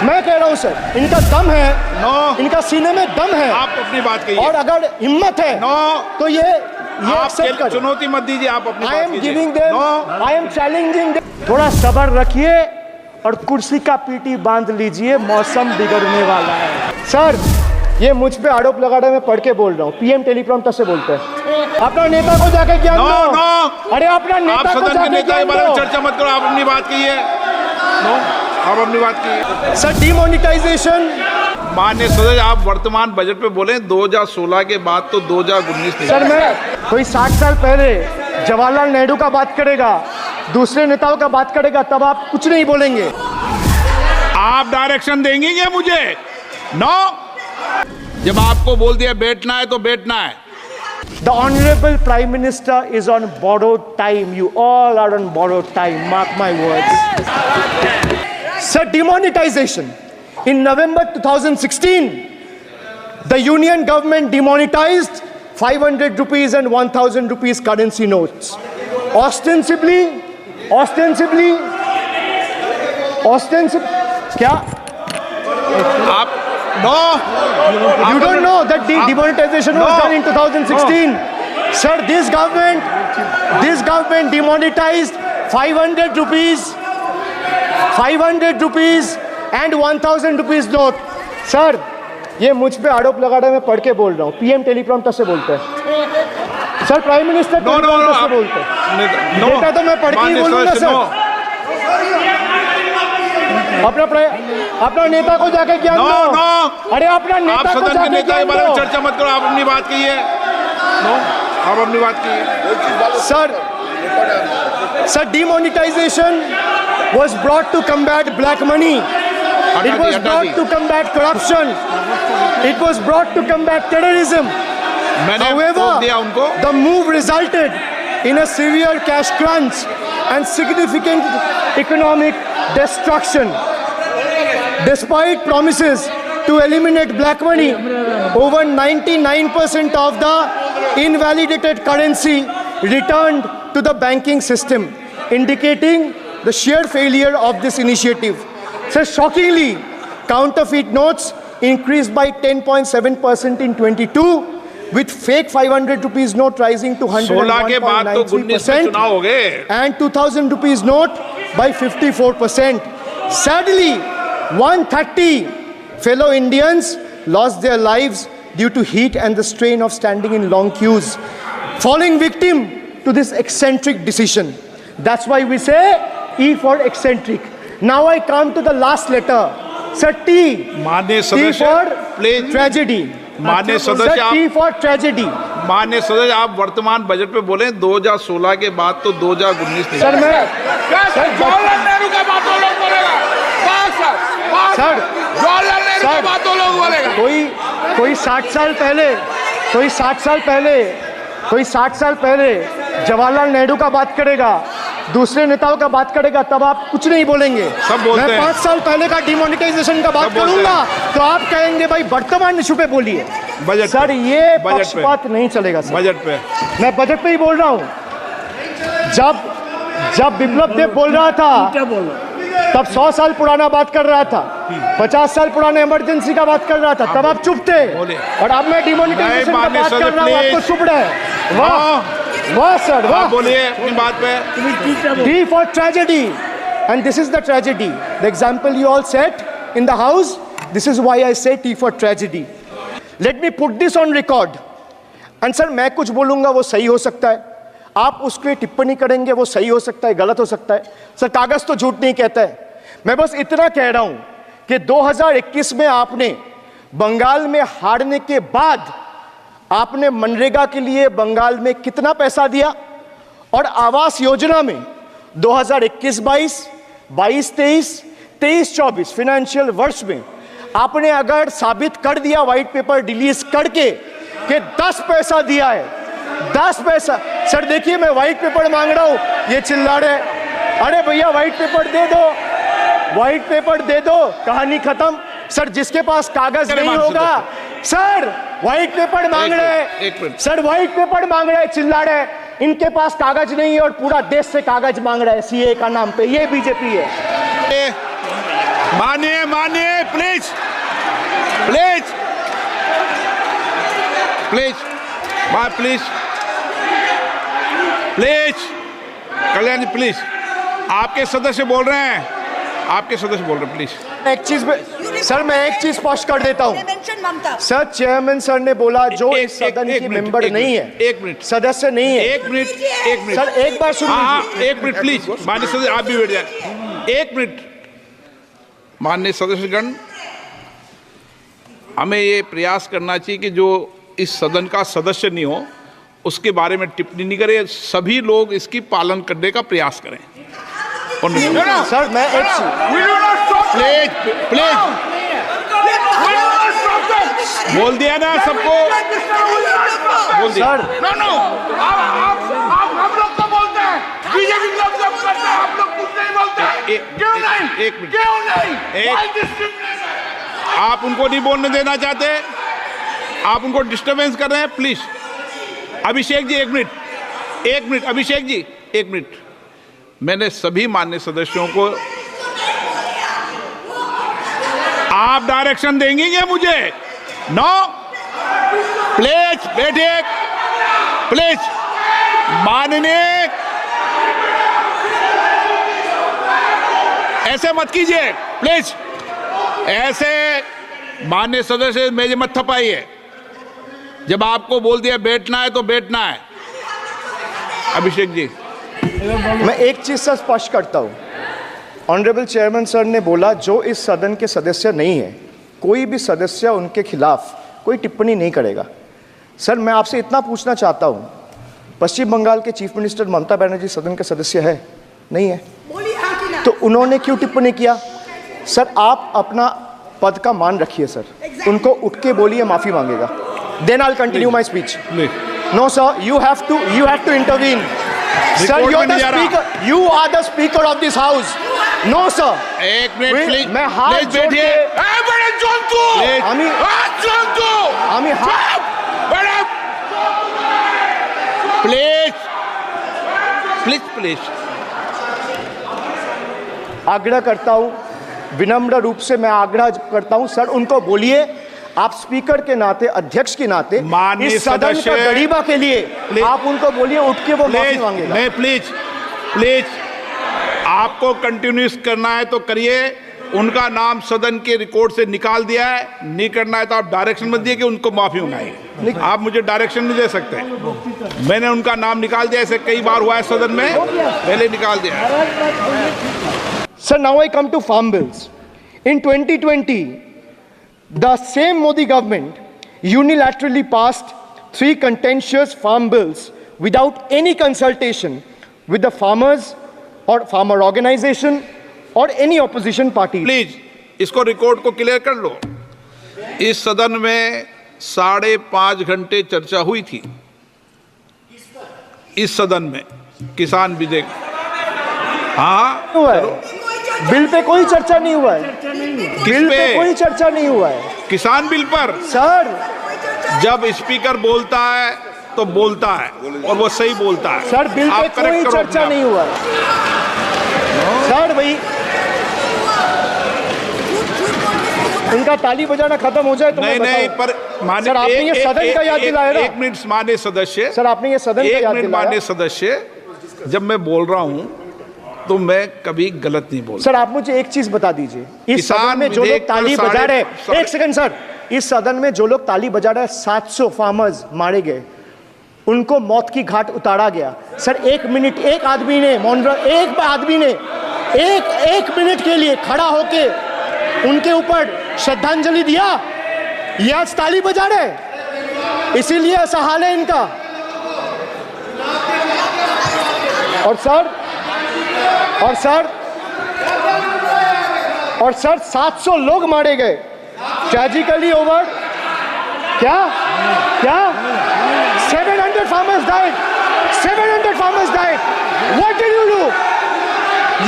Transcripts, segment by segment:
मैं कह रहा हूं सर, इनका दम है, नो, इनका सीने में दम है, आप अपनी बात कहिए। और अगर हिम्मत है नो, तो ये आप एक्सेप्ट करें। चुनौती मत दीजिए, आप अपनी आई बात एम कीजिए। Giving them, no, I am challenging them. थोड़ा सब्र रखिए और कुर्सी का पीटी बांध लीजिए, मौसम बिगड़ने वाला है। सर, ये मुझ पे आरोप लगा रहे, मैं पढ़ के बोल रहा हूँ, पीएम टेलीप्रॉम्प्टर से बोलते हैं। अपना नेता को जाके ज्ञान नो, दो। नो, अरे अपना आप नेता को सदन के जाके नेता के ज्ञान बारे में दो। चर्चा मत करो, आप अपनी बात कीजिए। नो, आप अपनी बात कीजिए। सर, डिमोनिटाइजेशन, माननीय सदस्य, आप वर्तमान बजट पे बोले, 2016 के बाद तो 2019 नहीं। सर मैं कोई 60 साल पहले जवाहरलाल नेहरू का बात करेगा, दूसरे नेताओं का बात करेगा, तब आप कुछ नहीं बोलेंगे। आप डायरेक्शन देंगे क्या मुझे? नो, जब आपको बोल दिया बैठना है तो बैठना है। The Honorable Prime Minister is on borrowed time. You all are on borrowed time. Mark my words. Sir, demonetization. In November 2016, the Union government demonetized 500 rupees and 1000 rupees currency notes. Ostensibly, क्या? आप no, You don't know that the demonetization was done in 2016. Sir, this government demonetized 500 rupees and 1000 rupees note. Sir, ये मुझ पे आरोप लगा रहे, मैं पढ़ के बोल रहा हूँ, पीएम टेलीप्रॉम्प्टर से बोलते हैं। सर, प्राइम मिनिस्टर टेलीप्रॉम्प्टर से बोलते हैं। डेटा तो मैं पढ़ के ही बोलूंगा सर। अपना नेता को जाके ज्ञान नो, दो। नो, अरे अपना आप नेता को सदन के जाके नेता के ज्ञान बारे में दो। चर्चा मत करो, आप अपनी बात कीजिए। नो, आप अपनी बात कीजिए। Sir, demonetization was brought to combat black money. It was brought to combat corruption. It was brought to combat terrorism. मैंने However, वोट दिया उनको। the move resulted in a severe cash crunch and significant economic destruction. Despite promises to eliminate black money, over 99% of the invalidated currency returned to the banking system, indicating the sheer failure of this initiative. So shockingly, counterfeit notes increased by 10.7% in 22, with fake 500 rupees note rising to 16 के बाद तो 19 में चुनाव हो गए, and 2000 rupees note by 54%. Sadly, 130 fellow Indians lost their lives due to heat and the strain of standing in long queues, falling victim to this eccentric decision. That's why we say E for eccentric. Now I come to the last letter. Sir, T. माननीय T सदस्य for please. tragedy. माननीय Sir, सदस्य, T for tragedy. माननीय सदस्य, आप वर्तमान budget पे बोले, 2016 के बाद तो 2019 नहीं। सर मैं जवाहरलाल नेहरू का बात तो लोग बोलेगा। सर जवाहरलाल नेहरू का बात तो लोग बोलेगा। कोई 60 साल पहले जवाहरलाल नेहरू का बात करेगा, दूसरे नेताओं का बात करेगा, तब आप कुछ नहीं बोलेंगे। सब बोलते मैं हैं। 5 साल पहले का डिमोनेटाइजेशन का बात सब बोलते करूंगा तो आप कहेंगे भाई वर्तमान इशू पे बोलिए। बजट सर, पे। ये बजट पे। पक्षपात नहीं चलेगा सर। बजट पे मैं बजट पे ही बोल रहा हूँ। जब बिप्लब देव बोल रहा था तब 100 साल पुराना बात कर रहा था, 50 साल पुराने इमरजेंसी का बात कर रहा था, तब आप चुप थे। और अब मैं डिमोनेटाइजेशन का बात कर रहा हूँ, आपको चुप रहे। वाह सर, वाह। बोलिए अपनी बात पे। D for tragedy, and this is the tragedy. The example you all set in the house. This is why I say T for tragedy. Let me put this on record. And sir, मैं कुछ बोलूंगा वो सही हो सकता है, आप उस पर टिप्पणी करेंगे वो सही हो सकता है, गलत हो सकता है। सर, कागज तो झूठ नहीं कहता है। मैं बस इतना कह रहा हूं कि 2021 में आपने बंगाल में हारने के बाद आपने मनरेगा के लिए बंगाल में कितना पैसा दिया, और आवास योजना में 2021-22, 22-23, 23-24 फाइनेंशियल वर्ष में आपने अगर साबित कर दिया व्हाइट पेपर रिलीज करके कि 10 पैसा दिया है, 10 पैसा। सर देखिए, मैं व्हाइट पेपर मांग रहा हूं, ये चिल्ला रहे, अरे भैया व्हाइट पेपर दे दो, व्हाइट पेपर दे दो, कहानी खत्म। सर, जिसके पास कागज नहीं होगा, सर व्हाइट पेपर मांग रहे, सर व्हाइट पेपर मांग रहे, चिल्ला रहे, इनके पास कागज नहीं है और पूरा देश से कागज मांग रहा है सीए का नाम पे, ये बीजेपी है। मानिए मानिए please please please bye please please Kalyan ji please आपके सदस्य बोल रहे हैं आपके सदस्य बोल रहे हैं प्लीज एक चीज सर मैं एक चीज स्पष्ट कर देता हूँ सर चेयरमैन सर ने बोला जो इस सदन की मेंबर नहीं है एक मिनट सदस्य नहीं है एक मिनट सर एक बार सुन लीजिए एक मिनट प्लीज माननीय सदस्य आप भी बैठ जाए एक मिनट माननीय सदस्यगण हमें ये प्रयास करना चाहिए कि जो इस सदन का सदस्य नहीं हो उसके बारे में टिप्पणी नहीं करें सभी लोग इसकी पालन करने का प्रयास करें सर मैं एक प्लीज प्लीज बोल दिया ना सबको बोल दिया सर आप हम लोग तो बोलते हैं बीजेपी लोग जब करते हैं आप लोग कुछ नहीं बोलते क्यों नहीं एक मिनट क्यों नहीं एक आप उनको नहीं बोलने देना चाहते आप उनको डिस्टर्बेंस कर रहे हैं प्लीज अभिषेक जी एक मिनट अभिषेक जी एक मिनट मैंने सभी माननीय सदस्यों को आप डायरेक्शन देंगे क्या मुझे नो प्लीज बैठिए प्लीज माननीय ऐसे मत कीजिए प्लीज ऐसे माननीय सदस्य मेरे मत थपाइए जब आपको बोल दिया बैठना है तो बैठना है अभिषेक जी मैं एक चीज से स्पष्ट करता हूँ ऑनरेबल चेयरमैन सर ने बोला जो इस सदन के सदस्य नहीं है कोई भी सदस्य उनके खिलाफ कोई टिप्पणी नहीं करेगा सर मैं आपसे इतना पूछना चाहता हूँ पश्चिम बंगाल के चीफ मिनिस्टर ममता बनर्जी सदन के सदस्य है नहीं है तो उन्होंने क्यों टिप्पणी किया सर आप अपना पद का मान रखिए सर उनको उठ के बोलिए माफी मांगेगा then I will continue my speech no sir you have to intervene sir you are the speaker you are the speaker of this house no sir एक मिनट प्लीज मैं हाथ प्लीज जोड़ बैठिए के बड़े जंतु আমি जंतु আমি হাত बड़े प्लीज प्लीज प्लीज आग्रह करता हूं विनम्र रूप से मैं आग्रह करता हूं सर उनको बोलिए आप स्पीकर के नाते अध्यक्ष के नाते माननीय इस सदन का सदस्य, गरीबा के लिए आप उनको बोलिए उठ के वो माफी मांगेगा नहीं प्लीज प्लीज आपको कंटिन्यूस करना है तो करिए उनका नाम सदन के रिकॉर्ड से निकाल दिया है नहीं करना है तो आप डायरेक्शन मत दिए कि उनको माफी मंगाइए आप मुझे डायरेक्शन नहीं दे सकते मैंने उनका नाम निकाल दिया ऐसे कई बार हुआ है सदन में पहले निकाल दिया Sir, now I come to farm bills. In 2020, the same Modi government unilaterally passed 3 contentious farm bills without any consultation with the farmers or farmer organization or any opposition party. Please इसको record को clear कर लो इस सदन में 5.5 घंटे चर्चा हुई थी इस सदन में किसान विधेयक हाँ हुआ है बिल पे कोई चर्चा नहीं हुआ है बिल पे कोई चर्चा नहीं हुआ है किसान बिल पर सर जब स्पीकर बोलता है तो बोलता है और वो सही बोलता है सर बिल पे आप कोई correct करो चर्चा अपने नहीं हुआ है सर भाई इनका ताली बजाना खत्म हो जाए तो नहीं मैं नहीं बताऊं। पर माननीय सर आपने ये सदन का याद दिलाया ना एक मिनट माननीय सदस्य सर आपने ये सदन का एक याद मिनट दिलाया माननीय सदस्य जब मैं बोल रहा हूं तो मैं कभी गलत नहीं बोलता सर आप मुझे एक चीज बता दीजिए इस किसान सदन में जो विधेयक लोग ताली पर बजा रहे हैं साढ़े- एक सेकंड सर इस सदन में जो लोग ताली बजा रहे हैं 700 फार्मर्स मारे गए उनको मौत की घाट उतारा गया सर एक मिनट एक आदमी ने एक आदमी ने एक मिनट के लिए खड़ा होके उनके ऊपर श्रद्धांजलि दिया ये आज ताली बजा रहे इसीलिए ऐसा हाल है इनका और सर 700 लोग मारे गए ट्रेजिकली ओवर क्या 700 farmers died 700 farmers died what did you do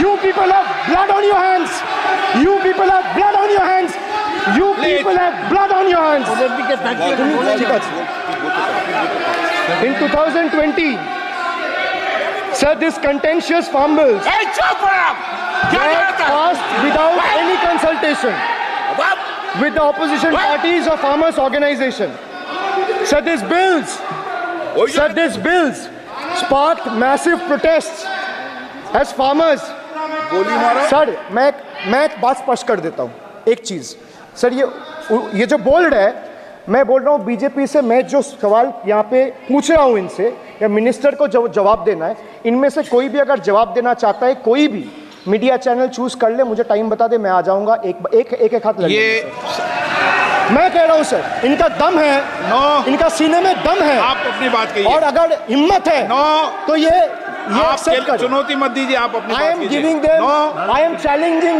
you people have blood on your hands you people have blood on your hands you people have blood on your hands in 2020 sir this contentious farm bills चुप रहो क्या were करता है passed without any consultation with the opposition parties or farmers organization. Sir, these bills sparked massive protests as farmers. गोली मारो sir मैं एक बात स्पष्ट कर देता हूँ, एक चीज सर, ये जो बोल्ड है, मैं बोल रहा हूँ बीजेपी से, मैं जो सवाल यहाँ पे पूछ रहा हूँ इनसे, या मिनिस्टर को जवाब देना है, इनमें से कोई भी अगर जवाब देना चाहता है, कोई भी मीडिया चैनल चूज कर ले, मुझे टाइम बता दे, मैं आ जाऊंगा, एक हाथ लग ये मैं कह रहा हूं सर, इनका दम है, इनका सीने में दम है, आप अपनी बात कहिए, और अगर हिम्मत है तो ये आप चुनौती मत दीजिए, आप अपनी बात कीजिए। I am challenging